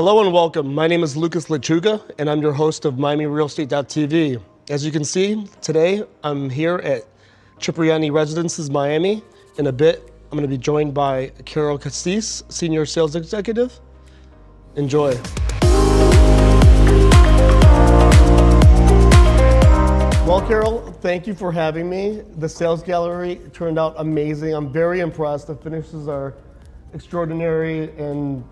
Hello and welcome. My name is Lucas Lechuga, and I'm your host of MiamiRealEstate.tv. As you can see, today I'm here at Cipriani Residences Miami. In a bit, I'm going to be joined by Cassis, Senior Sales Executive. Enjoy. Well, Carol, thank you for having me. The sales gallery turned out amazing. I'm very impressed. The finishes are extraordinary, and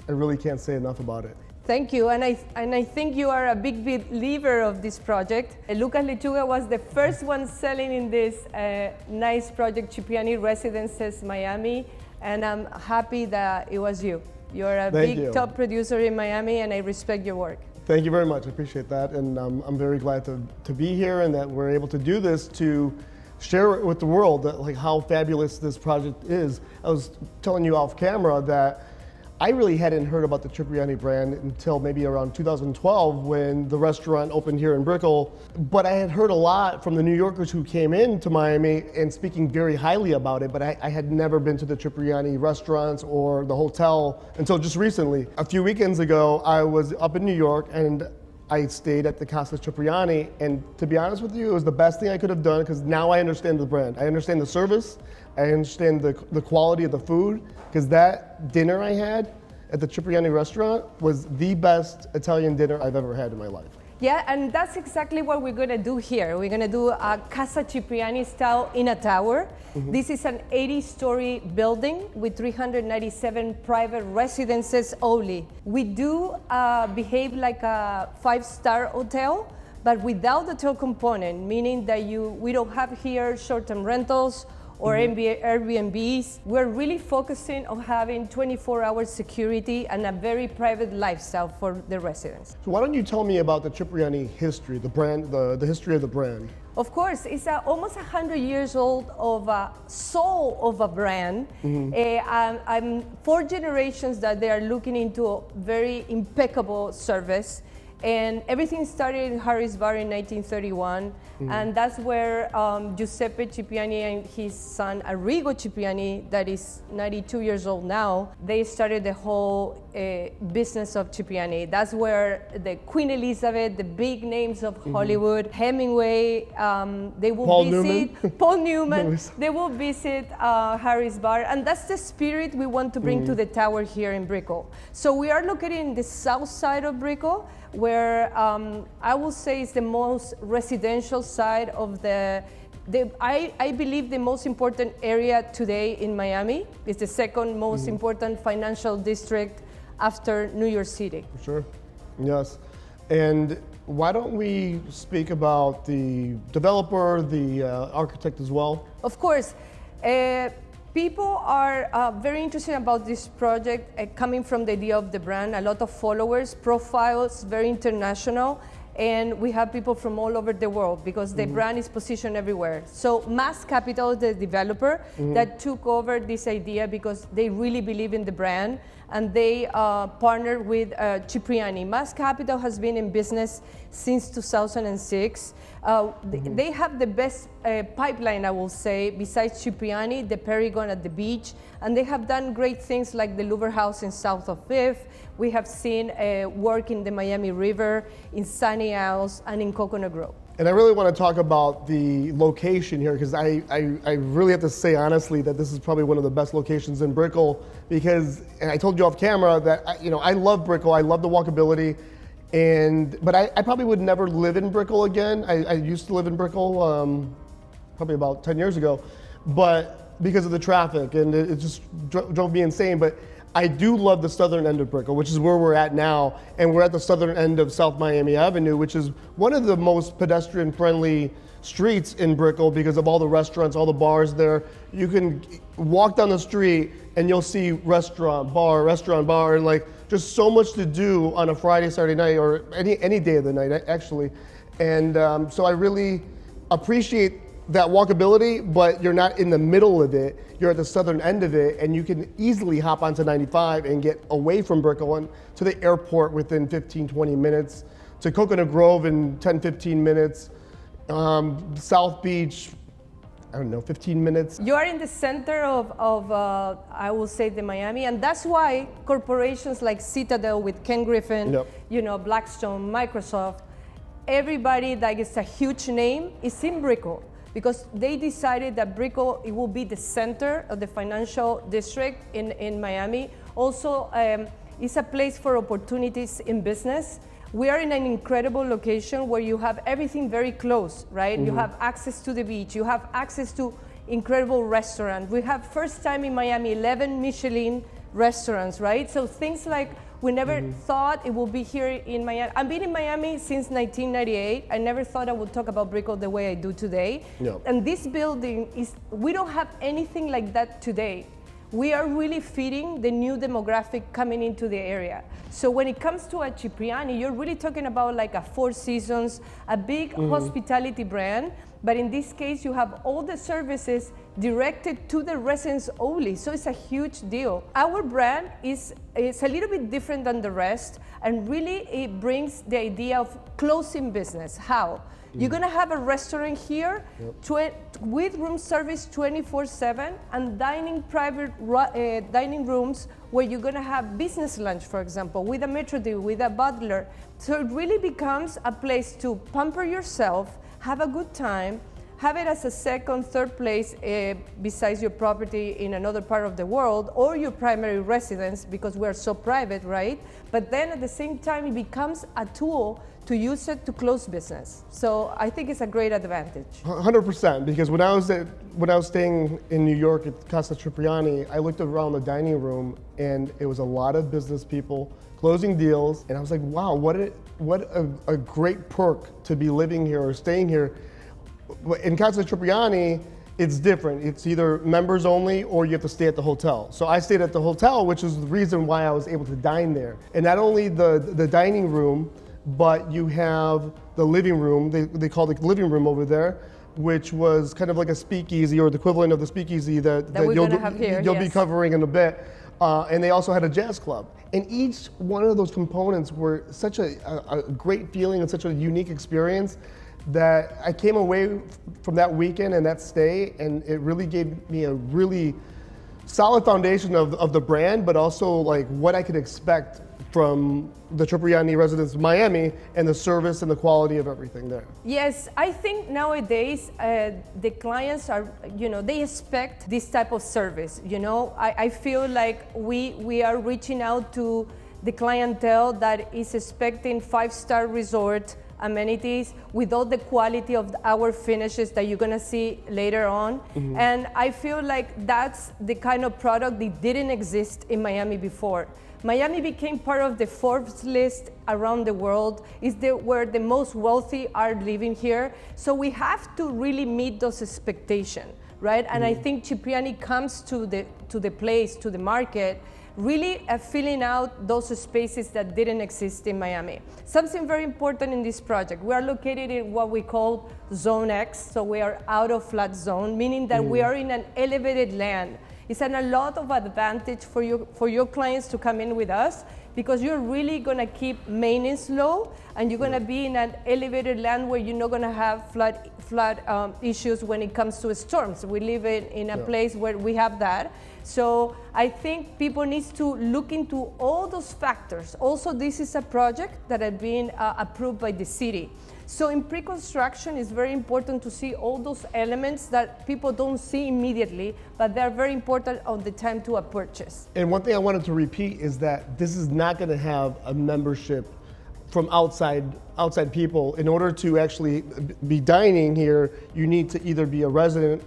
I really can't say enough about it. Thank you, and I think you are a big believer of this project. Lucas Lechuga was the first one selling in this nice project, Cipriani Residences Miami, and I'm happy that it was you. You're a top producer in Miami, and I respect your work. Thank you very much. I appreciate that, and I'm very glad to be here and that we're able to do this to share with the world that, like, how fabulous this project is. I was telling you off camera that I really hadn't heard about the Cipriani brand until maybe around 2012 when the restaurant opened here in Brickell. But I had heard a lot from the New Yorkers who came into Miami and speaking very highly about it, but I had never been to the Cipriani restaurants or the hotel until just recently. A few weekends ago, I was up in New York and I stayed at the Casa Cipriani, and to be honest with you, it was the best thing I could have done because now I understand the brand. I understand the service, I understand the quality of the food, because that dinner I had at the Cipriani restaurant was the best Italian dinner I've ever had in my life. Yeah, and that's exactly what we're gonna do here. We're gonna do a Casa Cipriani style in a tower. Mm-hmm. This is an 80-story building with 397 private residences only. We do behave like a 5-star hotel, but without the hotel component, meaning that we don't have here short-term rentals or Airbnbs. We're really focusing on having 24-hour security and a very private lifestyle for the residents. So why don't you tell me about the Cipriani history, the brand, the history of the brand? Of course, it's almost 100 years old of a soul of a brand. Mm-hmm. I'm 4 generations that they are looking into a very impeccable service. And everything started in Harris Bar in 1931, and that's where Giuseppe Cipriani and his son Arrigo Cipriani, that is 92 years old now, they started the whole business of Cipriani. That's where the Queen Elizabeth, the big names of Hollywood, Hemingway, they will visit Paul Newman, they will visit Harris Bar, and that's the spirit we want to bring to the tower here in Brickell. So we are located in the south side of Brickell, where I will say is the most residential side of I believe the most important area today in Miami. It's the second most important financial district after New York City. For sure, yes. And why don't we speak about the developer, the architect as well? Of course. People are very interested about this project coming from the idea of the brand. A lot of followers, profiles, very international, and we have people from all over the world because the brand is positioned everywhere. So Mass Capital is the developer that took over this idea because they really believe in the brand, and they partnered with Cipriani. Mass Capital has been in business since 2006. They have the best pipeline, I will say, besides Cipriani, the Paragon at the beach, and they have done great things like the Louvre House in south of Fifth. We have seen work in the Miami River, in Sunny Isles, and in Coconut Grove. And I really want to talk about the location here, because I really have to say honestly that this is probably one of the best locations in Brickell, because, and I told you off camera that I love Brickell, I love the walkability, but I probably would never live in Brickell again. I used to live in Brickell probably about 10 years ago, but because of the traffic, and it just drove me insane. But I do love the southern end of Brickell, which is where we're at now, and we're at the southern end of South Miami Avenue, which is one of the most pedestrian-friendly streets in Brickell because of all the restaurants, all the bars there. You can walk down the street and you'll see restaurant, bar, and like just so much to do on a Friday, Saturday night, or any day of the night, actually. And so I really appreciate that walkability, but you're not in the middle of it. You're at the southern end of it, and you can easily hop onto 95 and get away from Brickell and to the airport within 15, 20 minutes, to Coconut Grove in 10, 15 minutes, South Beach. I don't know, 15 minutes. You are in the center of I will say, the Miami, and that's why corporations like Citadel with Ken Griffin, Yep. you know, Blackstone, Microsoft, everybody that is a huge name is in Brickell, because they decided that Brickell, it will be the center of the financial district in Miami. Also, it's a place for opportunities in business. We are in an incredible location where you have everything very close, right? You have access to the beach, you have access to incredible restaurants. We have first time in Miami, 11 Michelin restaurants, right? So things like, we never thought it would be here in Miami. I've been in Miami since 1998. I never thought I would talk about Brickell the way I do today. Yep. And this building we don't have anything like that today. We are really feeding the new demographic coming into the area. So when it comes to a Cipriani, you're really talking about like a Four Seasons, a big hospitality brand, but in this case, you have all the services directed to the residents only, so it's a huge deal. Our brand is a little bit different than the rest, and really it brings the idea of closing business. How? You're gonna have a restaurant here with room service 24/7 and private dining rooms where you're gonna have business lunch, for example, with a maitre d', with a butler. So it really becomes a place to pamper yourself, have a good time, have it as a second, third place besides your property in another part of the world or your primary residence, because we're so private, right? But then at the same time, it becomes a tool to use it to close business. So I think it's a great advantage. 100%, because when I was staying in New York at Casa Cipriani, I looked around the dining room and it was a lot of business people closing deals, and I was like, wow, what a great perk to be living here or staying here. In Casa Cipriani, it's different. It's either members only or you have to stay at the hotel. So I stayed at the hotel, which is the reason why I was able to dine there. And not only the dining room, but you have the living room, they call it the living room over there, which was kind of like a speakeasy or the equivalent of the speakeasy that you'll be covering in a bit. And they also had a jazz club. And each one of those components were such a great feeling and such a unique experience that I came away from that weekend and that stay, and it really gave me a really solid foundation of the brand, but also like what I could expect from the Cipriani Residences Miami and the service and the quality of everything there. Yes, I think nowadays the clients are, they expect this type of service. I feel like we are reaching out to the clientele that is expecting 5-star resort amenities with all the quality of our finishes that you're gonna see later on. And I feel like that's the kind of product that didn't exist in Miami before. Miami became part of the Forbes list around the world, where the most wealthy are living here. So we have to really meet those expectations, right? And I think Cipriani comes to the place, to the market, really filling out those spaces that didn't exist in Miami. Something very important in this project, we are located in what we call Zone X, so we are out of flood zone, meaning that we are in an elevated land. It's a lot of advantage for your clients to come in with us, because you're really gonna keep maintenance low, and you're gonna be in an elevated land where you're not gonna have flood issues when it comes to storms. We live in a place where we have that. So I think people need to look into all those factors. Also, this is a project that has been approved by the city. So in pre-construction, it's very important to see all those elements that people don't see immediately, but they're very important on the time to a purchase. And one thing I wanted to repeat is that this is not going to have a membership from outside people. In order to actually be dining here, you need to either be a resident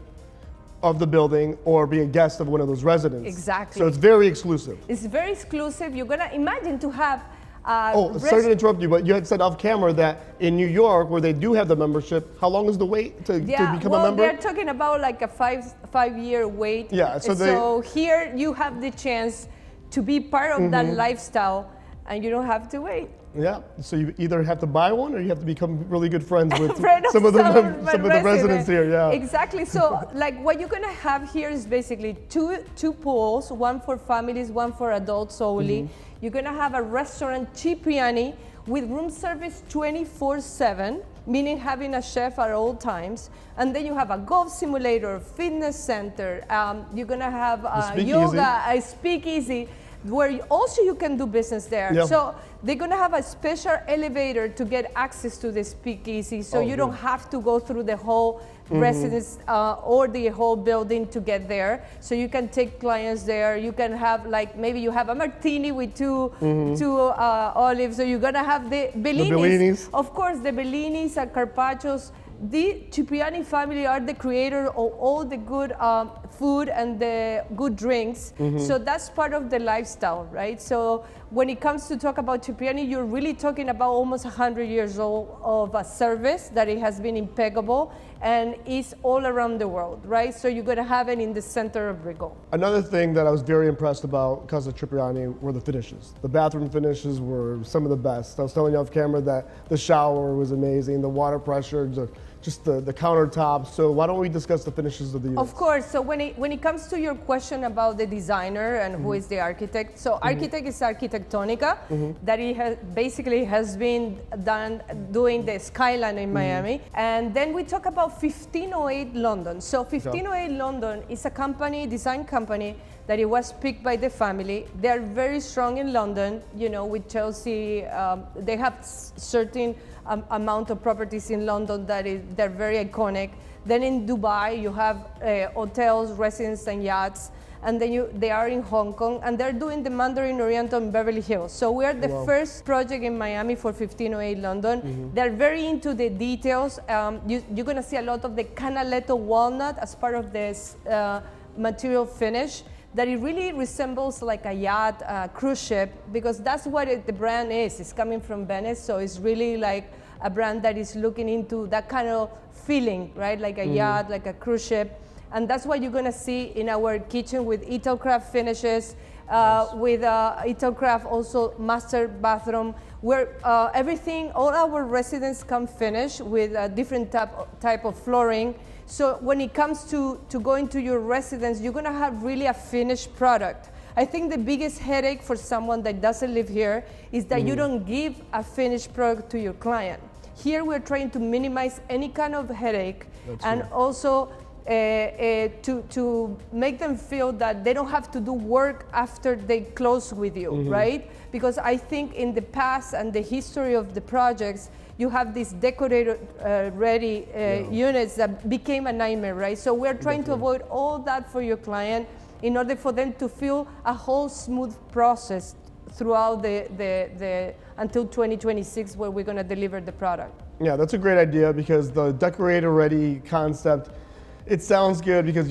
of the building or be a guest of one of those residents. Exactly. So it's very exclusive. It's very exclusive. You're gonna imagine to have sorry to interrupt you, but you had said off camera that in New York, where they do have the membership, how long is the wait to become a member? They're talking about like a five-year wait. Yeah, so here you have the chance to be part of that lifestyle, and you don't have to wait. Yeah, so you either have to buy one or you have to become really good friends with some of the residents here. Yeah, exactly. So like what you're gonna have here is basically two pools, one for families, one for adults only. You're gonna have a restaurant, Cipriani, with room service 24/7. meaning having a chef at all times. And then you have a golf simulator, fitness center. You're gonna have yoga, a speakeasy, where also you can do business there. Yep. So they're gonna have a special elevator to get access to the speakeasy, so you don't have to go through the whole residence or the whole building to get there. So you can take clients there. You can have, like, maybe you have a martini with two olives. So you're gonna have the Bellinis. The Bellinis. Of course, the Bellinis and Carpaccios. The Cipriani family are the creator of all the good food and the good drinks. So that's part of the lifestyle, right? So when it comes to talk about Cipriani, you're really talking about almost 100 years old of a service that it has been impeccable and is all around the world, right? So you're gonna have it in the center of Brickell. Another thing that I was very impressed about Casa Cipriani were the finishes. The bathroom finishes were some of the best. I was telling you off camera that the shower was amazing, the water pressure, just the countertops. So why don't we discuss the finishes of the units? Of course. So when it comes to your question about the designer and who is the architect, so architect is Arquitectonica, that it basically has been doing the skyline in Miami. And then we talk about 1508 London. So 1508 London is a company, design company, that it was picked by the family. They are very strong in London, you know, with Chelsea. They have certain amount of properties in London they're very iconic. Then in Dubai, you have hotels, residences, and yachts. And then they are in Hong Kong, and they're doing the Mandarin Oriental in Beverly Hills. So we are the first project in Miami for 1508 London. They're very into the details. You're gonna see a lot of the Canaletto walnut as part of this material finish, that it really resembles like a yacht, cruise ship, because that's what the brand is. It's coming from Venice, so it's really like a brand that is looking into that kind of feeling, right? Like a yacht, like a cruise ship. And that's what you're gonna see in our kitchen with Italcraft finishes, with Italcraft also master bathroom, where everything, all our residents come finished with a different type of flooring. So when it comes to going to your residence, you're gonna have really a finished product. I think the biggest headache for someone that doesn't live here is that you don't give a finished product to your client. Here we're trying to minimize any kind of headache. And also to make them feel that they don't have to do work after they close with you, right? Because I think in the past and the history of the projects, you have these decorated ready units that became a nightmare, right? So we're trying to avoid all that for your client in order for them to feel a whole smooth process throughout the until 2026, where we're gonna deliver the product. Yeah, that's a great idea, because the decorator ready concept, it sounds good because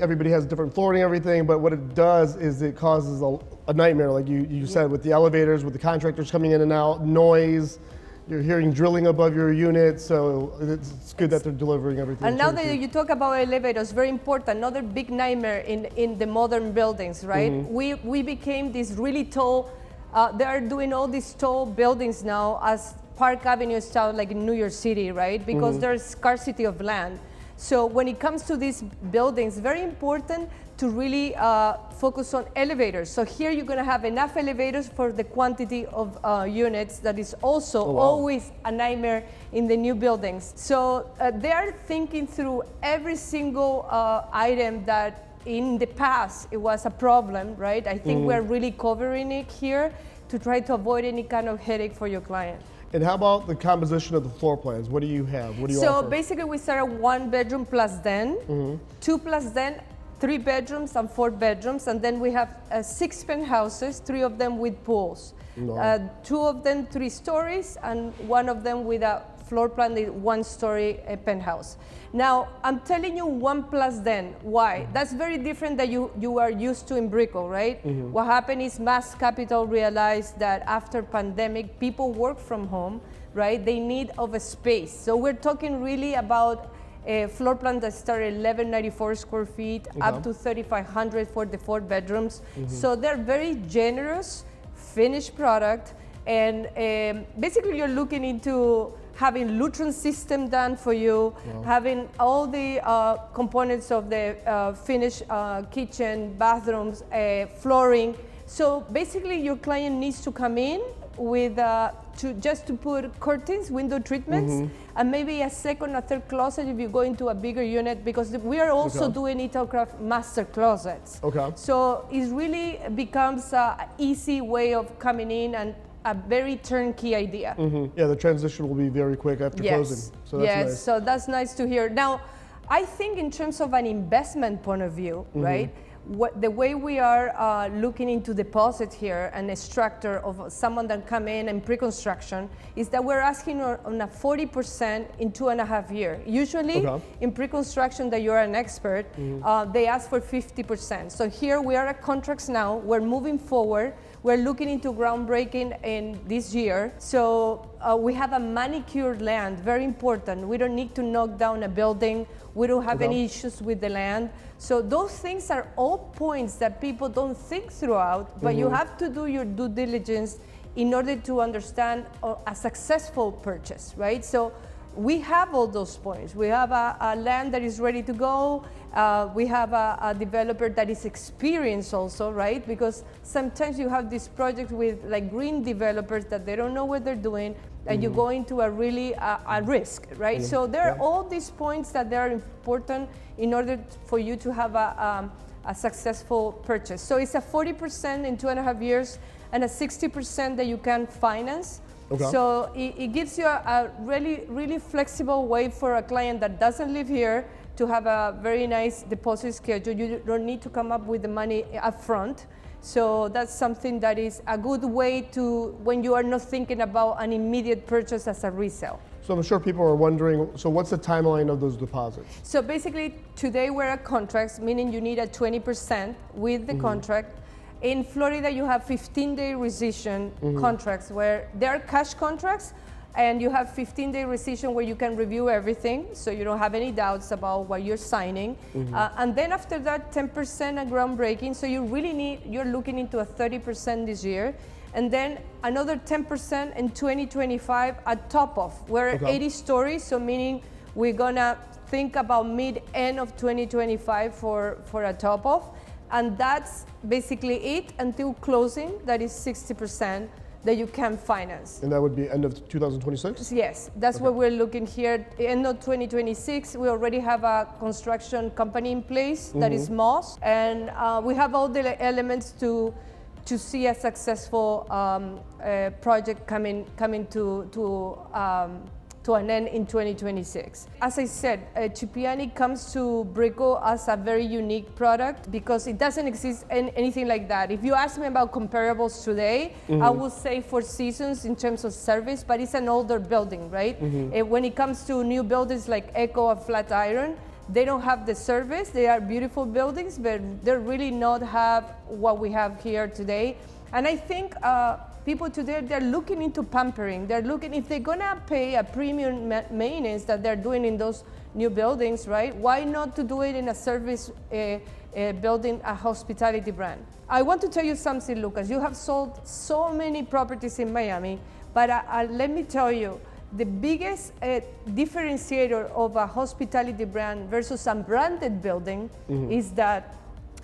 everybody has different flooring and everything, but what it does is it causes a nightmare, like you said, with the elevators, with the contractors coming in and out, noise. You're hearing drilling above your unit, so it's good that they're delivering everything. And now that you talk about elevators, very important, another big nightmare in the modern buildings, right? We became this really tall, they are doing all these tall buildings now as Park Avenue style, like in New York City, right? Because there's scarcity of land. So when it comes to these buildings, very important to really focus on elevators. So here you're gonna have enough elevators for the quantity of units that is also always a nightmare in the new buildings. So they are thinking through every single item that in the past it was a problem, right? I think we're really covering it here to try to avoid any kind of headache for your client. And how about the composition of the floor plans? What do you have? What do you offer? So basically we start at 1 bedroom plus den, 2 plus den, 3 bedrooms and 4 bedrooms, and then we have 6 penthouses, 3 of them with pools. 2 of them 3 stories, and 1 of them with a floor plan, 1-story penthouse. Now, I'm telling you 1 plus den. Why? That's very different than you are used to in Brickell, right? What happened is Mass Capital realized that after pandemic, people work from home, right? They need of a space. So we're talking really about a floor plan that started 1194 square feet up to 3,500 for the 4 bedrooms. So they're very generous, finished product, and basically you're looking into having Lutron system done for you, having all the components of the finished kitchen, bathrooms, flooring. So basically your client needs to come in with just to put curtains, window treatments, and maybe a second or third closet if you go into a bigger unit, because we are also doing Italcraft master closets. Okay. So it really becomes an easy way of coming in and a very turnkey idea. Yeah, the transition will be very quick after closing. So that's nice. So that's nice to hear. Now, I think in terms of an investment point of view, right? The way we are looking into deposit here and a structure of someone that come in pre-construction is that we're asking on a 40% in 2.5 years. Usually in pre-construction that you're an expert, they ask for 50%. So here we are at contracts now, we're moving forward. We're looking into groundbreaking in this year. So we have a manicured land, very important. We don't need to knock down a building. We don't have any issues with the land. So those things are all points that people don't think throughout, but you have to do your due diligence in order to understand a successful purchase, right? So we have all those points. We have a land that is ready to go. We have a developer that is experienced also, right? Because sometimes you have these projects with like green developers that they don't know what they're doing, and you go into a really a risk, right? So there are all these points that they are important in order for you to have a successful purchase. So it's a 40% in 2.5 years and a 60% that you can finance. So it gives you a really, really flexible way for a client that doesn't live here to have a very nice deposit schedule. You don't need to come up with the money up front. So that's something that is a good way to, when you are not thinking about an immediate purchase as a resale. So I'm sure people are wondering, so what's the timeline of those deposits? So basically today we're at contracts, meaning you need a 20% with the contract. In Florida, you have 15-day rescission contracts where they are cash contracts, and you have 15-day rescission where you can review everything, so you don't have any doubts about what you're signing. And then after that, 10% at groundbreaking, so you're looking into a 30% this year, and then another 10% in 2025 at top of. We're 80 stories, so meaning we're gonna think about mid-end of 2025 for a top of. And that's basically it until closing. That is 60% that you can finance. And that would be end of 2026? Yes, that's what we're looking here. End of 2026, we already have a construction company in place that is Moss, and we have all the elements to see a successful project coming to an end in 2026. As I said, Cipriani comes to Brickell as a very unique product because it doesn't exist anything like that. If you ask me about comparables today, I will say Four Seasons in terms of service, but it's an older building, right? When it comes to new buildings like Echo or Flatiron, they don't have the service. They are beautiful buildings, but they really not have what we have here today. And I think people today, they're looking into pampering. They're looking, if they're gonna pay a premium maintenance that they're doing in those new buildings, right? Why not to do it in a service building, a hospitality brand? I want to tell you something, Lucas. You have sold so many properties in Miami, but let me tell you, the biggest differentiator of a hospitality brand versus a branded building is that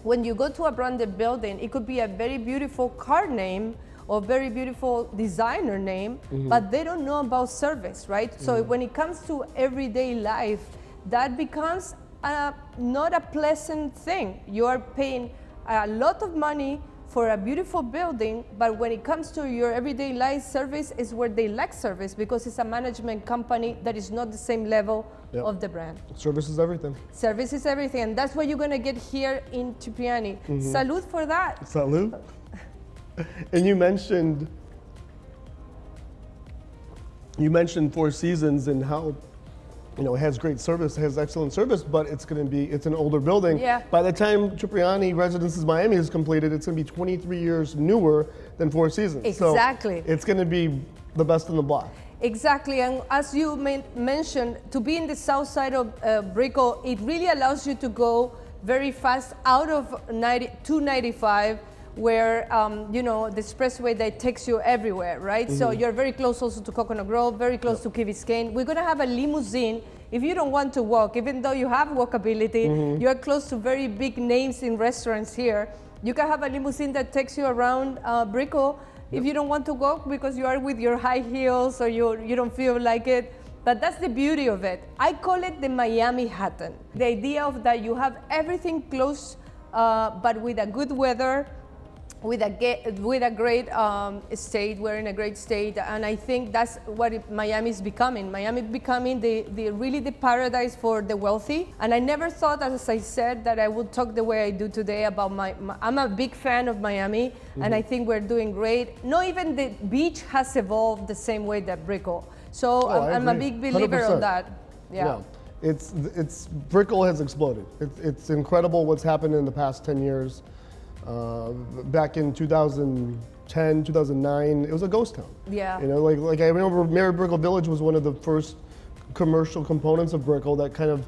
when you go to a branded building, it could be a very beautiful car name or very beautiful designer name, but they don't know about service, right? So when it comes to everyday life, that becomes not a pleasant thing. You are paying a lot of money for a beautiful building, but when it comes to your everyday life, service is where they lack service because it's a management company that is not the same level of the brand. Service is everything. Service is everything, and that's what you're gonna get here in Cipriani. Salud for that. Salud. And you mentioned Four Seasons and how, you know, it has great service, it has excellent service, but it's an older building. Yeah. By the time Cipriani Residences Miami is completed, it's going to be 23 years newer than Four Seasons. Exactly. So it's going to be the best in the block. Exactly, and as you mentioned, to be in the south side of Brickell, it really allows you to go very fast out of 295, where you know, the expressway that takes you everywhere, right? So you're very close also to Coconut Grove, very close to Key Biscayne. We're gonna have a limousine. If you don't want to walk, even though you have walkability, you're close to very big names in restaurants here. You can have a limousine that takes you around Brickell if you don't want to go because you are with your high heels or you don't feel like it. But that's the beauty of it. I call it the Miami Hatton. The idea of that you have everything close, but with a good weather, with a great state. We're in a great state, and I think that's what Miami is becoming. Miami is becoming really the paradise for the wealthy. And I never thought, as I said, that I would talk the way I do today about I'm a big fan of Miami, and I think we're doing great. Not even the beach has evolved the same way that Brickell. So I'm a big believer 100%. of that. Yeah. It's Brickell has exploded. It's incredible what's happened in the past 10 years. Back in 2010, 2009, it was a ghost town. Yeah. You know, like I remember Mary Brickell Village was one of the first commercial components of Brickell that kind of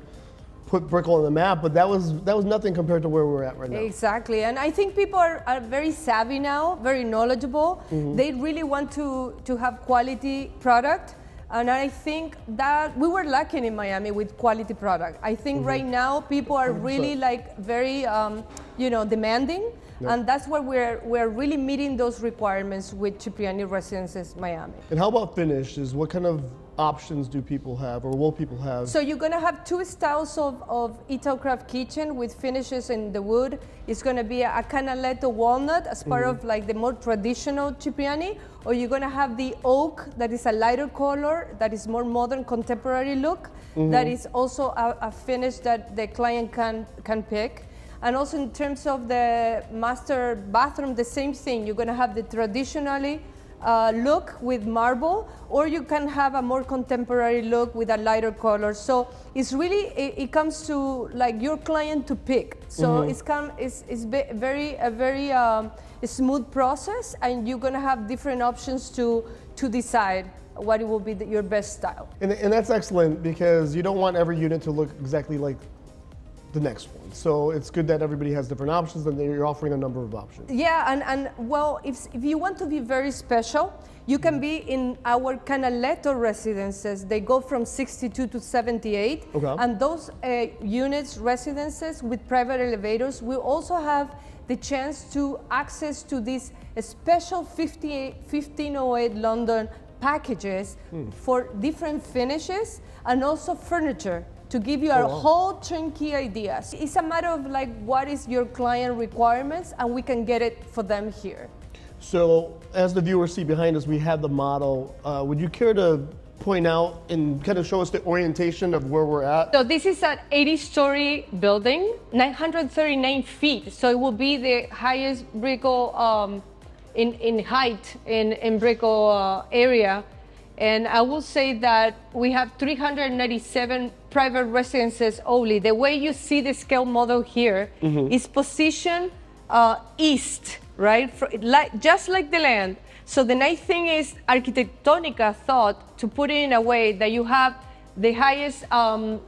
put Brickell on the map, but that was nothing compared to where we're at right now. Exactly, and I think people are very savvy now, very knowledgeable. They really want to have quality product. And I think that we were lacking in Miami with quality product. I think right now people are really like very, demanding. Yep. And that's where we're really meeting those requirements with Cipriani Residences Miami. And how about finishes? What kind of options do people have, or will people have? So you're gonna have two styles of Italcraft kitchen with finishes in the wood. It's gonna be a canaletto walnut as part of like the more traditional Cipriani, or you're gonna have the oak that is a lighter color, that is more modern, contemporary look. That is also a finish that the client can pick. And also in terms of the master bathroom, the same thing. You're gonna have the traditionally look with marble, or you can have a more contemporary look with a lighter color. So it's really, it comes to like your client to pick. So it's a very smooth process, and you're gonna have different options to decide what it will be your best style. And that's excellent, because you don't want every unit to look exactly like the next one. So it's good that everybody has different options, and you're offering a number of options. Yeah, and well, if you want to be very special, you can be in our Canaletto residences. They go from 62 to 78. Okay. And those units, residences with private elevators, will also have the chance to access to these special 1508 London packages for different finishes and also furniture, to give you a whole turnkey idea. It's a matter of like, what is your client requirements, and we can get it for them here. So as the viewers see behind us, we have the model. Would you care to point out and kind of show us the orientation of where we're at? So this is an 80-story building, 939 feet. So it will be the highest Brickell in height in Brickell area. And I will say that we have 397 private residences only. The way you see the scale model here is positioned east, right? Just like the land. So the nice thing is Arquitectonica thought to put it in a way that you have the highest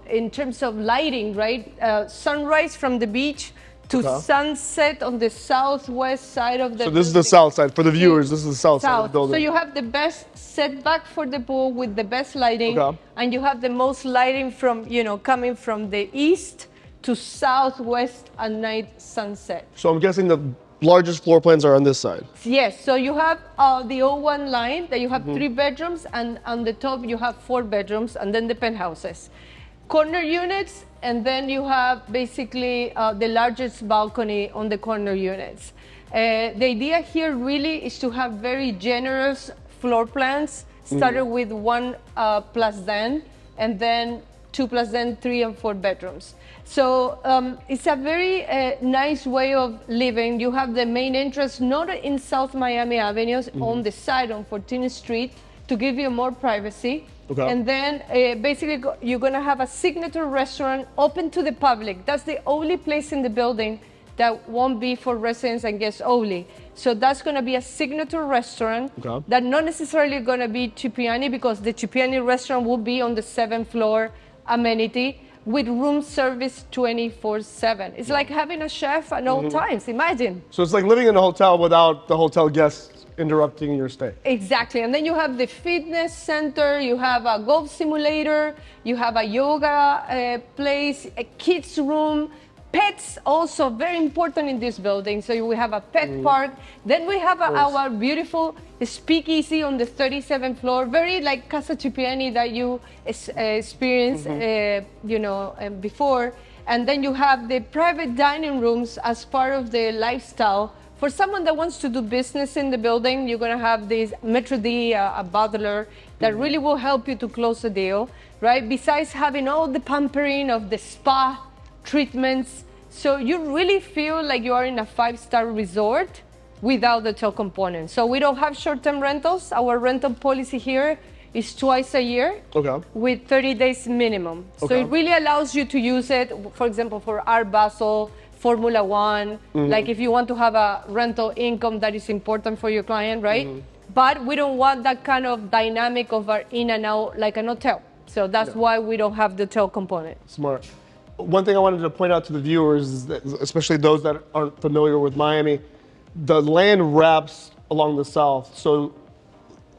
in terms of lighting, right? Sunrise from the beach to sunset on the southwest side of the So this is the south side. For the viewers, this is the south side of the building. So you have the best setback for the pool with the best lighting, and you have the most lighting from, coming from the east to southwest at night sunset. So I'm guessing the largest floor plans are on this side. Yes, so you have the O1 line that you have 3 bedrooms, and on the top you have 4 bedrooms, and then the penthouses. Corner units, and then you have basically the largest balcony on the corner units. The idea here really is to have very generous floor plans, started with 1 plus den, and then 2 plus den, 3 and 4 bedrooms. So it's a very nice way of living. You have the main entrance not in South Miami Avenue, on the side on 14th Street, to give you more privacy. And then basically you're gonna have a signature restaurant open to the public. That's the only place in the building that won't be for residents and guests only. So that's gonna be a signature restaurant that not necessarily gonna be Cipriani, because the Cipriani restaurant will be on the 7th floor amenity with room service 24/7. It's like having a chef at all times, imagine. So it's like living in a hotel without the hotel guests interrupting your stay. Exactly, and then you have the fitness center, you have a golf simulator, you have a yoga place, a kids room, Pets also very important in this building. So we have a pet park. Then we have our beautiful speakeasy on the 37th floor, very like Casa Cipriani that you experienced, before. And then you have the private dining rooms as part of the lifestyle. For someone that wants to do business in the building, you're gonna have this maitre d', a butler, that really will help you to close the deal, right? Besides having all the pampering of the spa treatments, so you really feel like you are in a 5-star resort without the hotel component. So we don't have short-term rentals. Our rental policy here is twice a year with 30 days minimum. So it really allows you to use it, for example, for Art Basel, Formula One, like if you want to have a rental income that is important for your client, right? But we don't want that kind of dynamic of our in and out like an hotel. So that's why we don't have the hotel component. Smart. One thing I wanted to point out to the viewers is that, especially those that aren't familiar with Miami, the land wraps along the south. So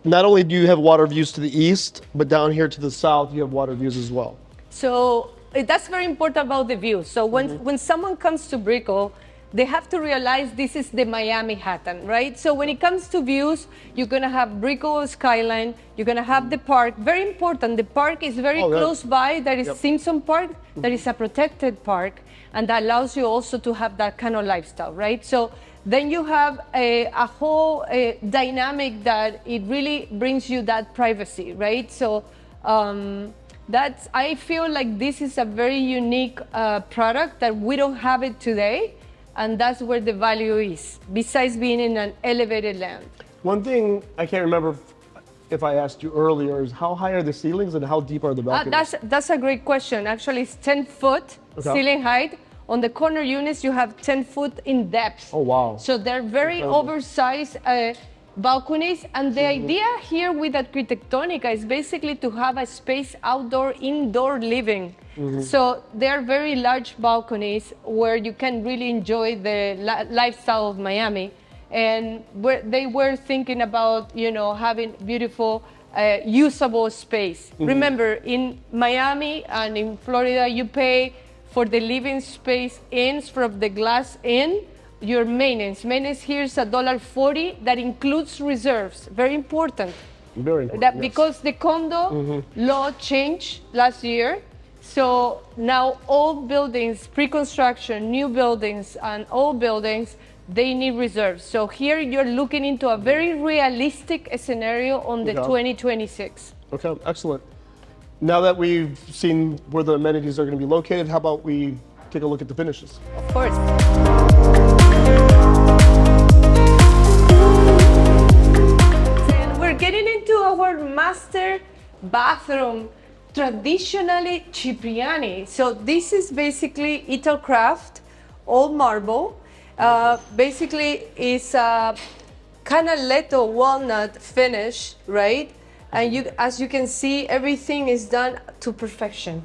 not only do you have water views to the east, but down here to the south, you have water views as well. So that's very important about the view. So when someone comes to Brickell, they have to realize this is the Miami Manhattan, right? So when it comes to views, you're gonna have Brickell skyline, you're gonna have the park. Very important, the park is very close by. There is Simpson Park, that is a protected park, and that allows you also to have that kind of lifestyle, right? So then you have a whole dynamic that it really brings you that privacy, right? So I feel like this is a very unique product that we don't have it today. And that's where the value is, besides being in an elevated land. One thing I can't remember if I asked you earlier is how high are the ceilings and how deep are the balconies? That's a great question. Actually, it's 10-foot ceiling height. On the corner units, you have 10 foot in depth. Oh, wow. So they're very oversized balconies. And the idea here with Arquitectonica is basically to have a space outdoor, indoor living. So they're very large balconies where you can really enjoy the lifestyle of Miami. And they were thinking about, having beautiful, usable space. Remember, in Miami and in Florida, you pay for the living space ins from the glass in your maintenance. Maintenance here is $1.40. That includes reserves. Very important. Very important. That because the condo law changed last year. So now all buildings, pre-construction, new buildings, and old buildings, they need reserves. So here you're looking into a very realistic scenario on the 2026. Okay, excellent. Now that we've seen where the amenities are going to be located, how about we take a look at the finishes? Of course. And we're getting into our master bathroom. Traditionally Cipriani. So this is basically Italcraft, all marble. Basically it's a canaletto walnut finish, right? And as you can see, everything is done to perfection.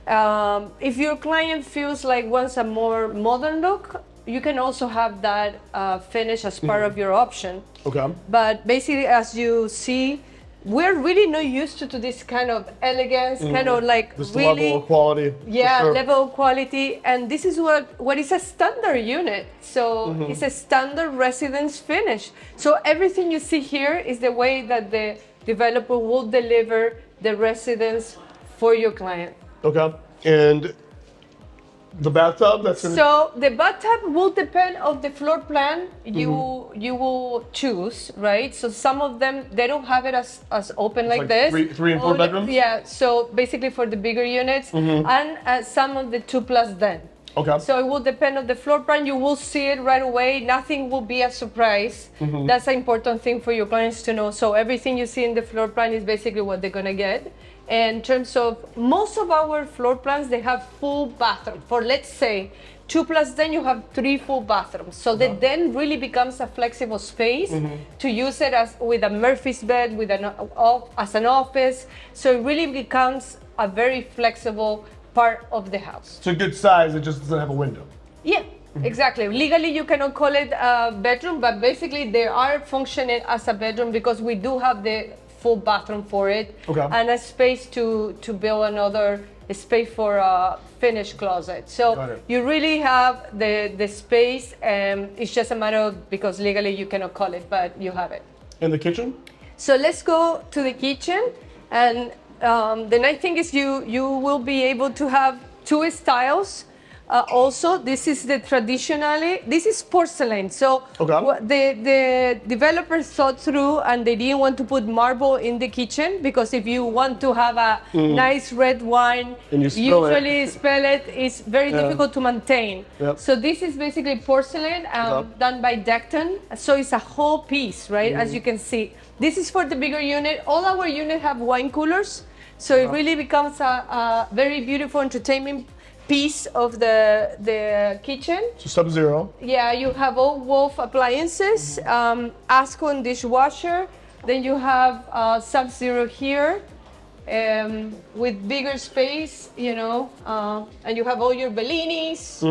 If your client feels like wants a more modern look, you can also have that finish as part of your option. Okay. But basically, as you see, we're really not used to this kind of elegance, kind of like this really level of quality. Yeah, level of quality, and this is what is a standard unit. So it's a standard residence finish. So everything you see here is the way that the developer will deliver the residence for your client. Okay, and the bathtub, So the bathtub will depend on the floor plan you will choose, right? So some of them, they don't have it as open like this. Three and four bedrooms? Yeah, so basically for the bigger units, and some of the 2+ den. Okay. So it will depend on the floor plan. You will see it right away. Nothing will be a surprise. That's an important thing for your clients to know. So everything you see in the floor plan is basically what they're gonna get. In terms of most of our floor plans, they have full bathroom. For let's say 2+ den, you have 3 full bathrooms. So the den really becomes a flexible space to use it as with a Murphy's bed, with as an office. So it really becomes a very flexible part of the house. It's a good size. It just doesn't have a window. Yeah. Exactly. Legally, you cannot call it a bedroom, but basically they are functioning as a bedroom because we do have the full bathroom for it, and a space to build another space for a finished closet. So you really have the space, and it's just a matter of, because legally you cannot call it, but you have it. And the kitchen? So let's go to the kitchen, and the nice thing is you will be able to have two styles. Also, this is this is porcelain. So the developers thought through, and they didn't want to put marble in the kitchen, because if you want to have a nice red wine, and usually spell it, it's very difficult to maintain. So this is basically porcelain done by Decton. So it's a whole piece, right? As you can see. This is for the bigger unit. All our units have wine coolers. So it really becomes a very beautiful entertainment piece of the kitchen. So Sub-Zero. Yeah, you have all Wolf appliances, Ascon dishwasher. Then you have Sub-Zero here with bigger space, you know, and you have all your Bellinis.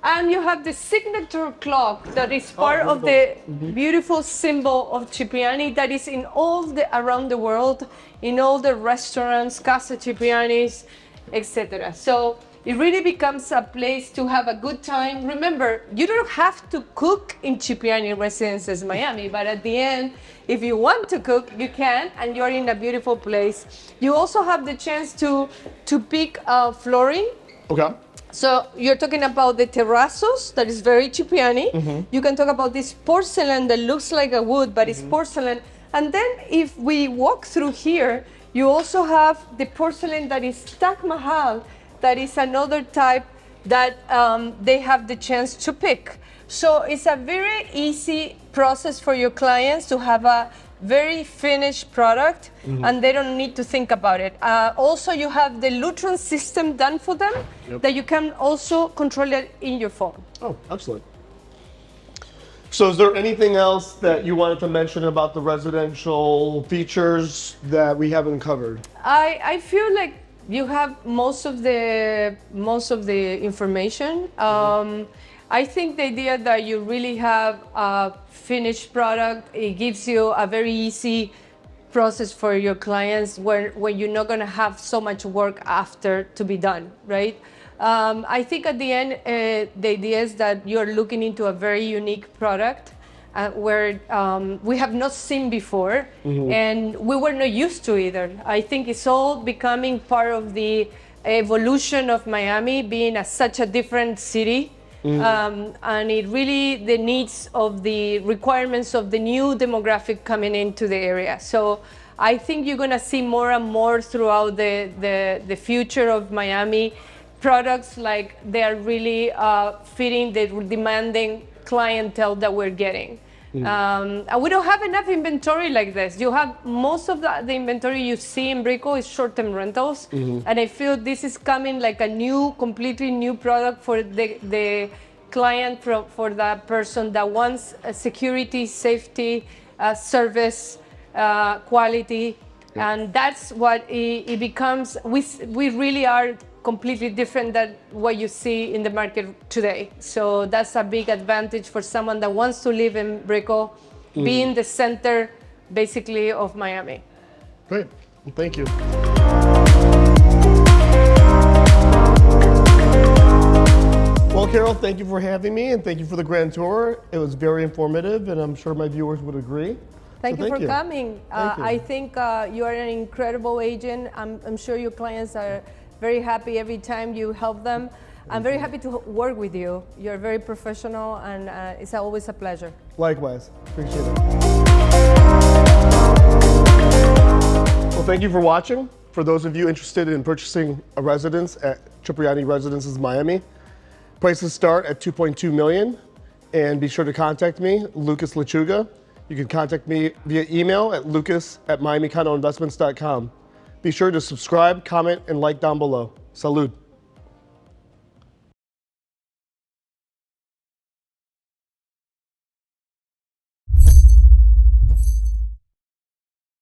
And you have the signature clock that is part of the beautiful symbol of Cipriani that is in all around the world, in all the restaurants, Casa Ciprianis, etc. So it really becomes a place to have a good time. Remember, you don't have to cook in Cipriani Residences Miami, but at the end, if you want to cook, you can, and you're in a beautiful place. You also have the chance to pick flooring. Okay. So you're talking about the terrazos, that is very Cipriani. You can talk about this porcelain that looks like a wood, but it's porcelain. And then if we walk through here, you also have the porcelain that is Taj Mahal, that is another type that they have the chance to pick. So it's a very easy process for your clients to have a very finished product, and they don't need to think about it. Also, you have the Lutron system done for them that you can also control it in your phone. Oh, excellent. So is there anything else that you wanted to mention about the residential features that we haven't covered? I feel like you have most of the information. I think the idea that you really have a finished product, it gives you a very easy process for your clients where you're not going to have so much work after to be done, right? I think at the end, the idea is that you're looking into a very unique product where we have not seen before, and we were not used to either. I think it's all becoming part of the evolution of Miami being such a different city. And it really, the needs of the requirements of the new demographic coming into the area. So I think you're going to see more and more throughout the future of Miami products like they are really fitting the demanding clientele that we're getting. And we don't have enough inventory like this. You have most of the inventory you see in Brickell is short-term rentals, and I feel this is coming like a completely new product for the client, for that person that wants security, safety, service, quality, and that's what it becomes. We really are completely different than what you see in the market today. So that's a big advantage for someone that wants to live in Brickell, be in the center, basically, of Miami. Great. Well, thank you. Well, Carol, thank you for having me, and thank you for the grand tour. It was very informative, and I'm sure my viewers would agree. Thank you for coming. Thank you. I think you are an incredible agent. I'm sure your clients are very happy every time you help them. I'm very happy to work with you. You're very professional, and it's always a pleasure. Likewise. Appreciate it. Well, thank you for watching. For those of you interested in purchasing a residence at Cipriani Residences Miami, prices start at $2.2 million. And be sure to contact me, Lucas Lechuga. You can contact me via email at lucas@miamicondoinvestments.com. Be sure to subscribe, comment, and like down below. Salud.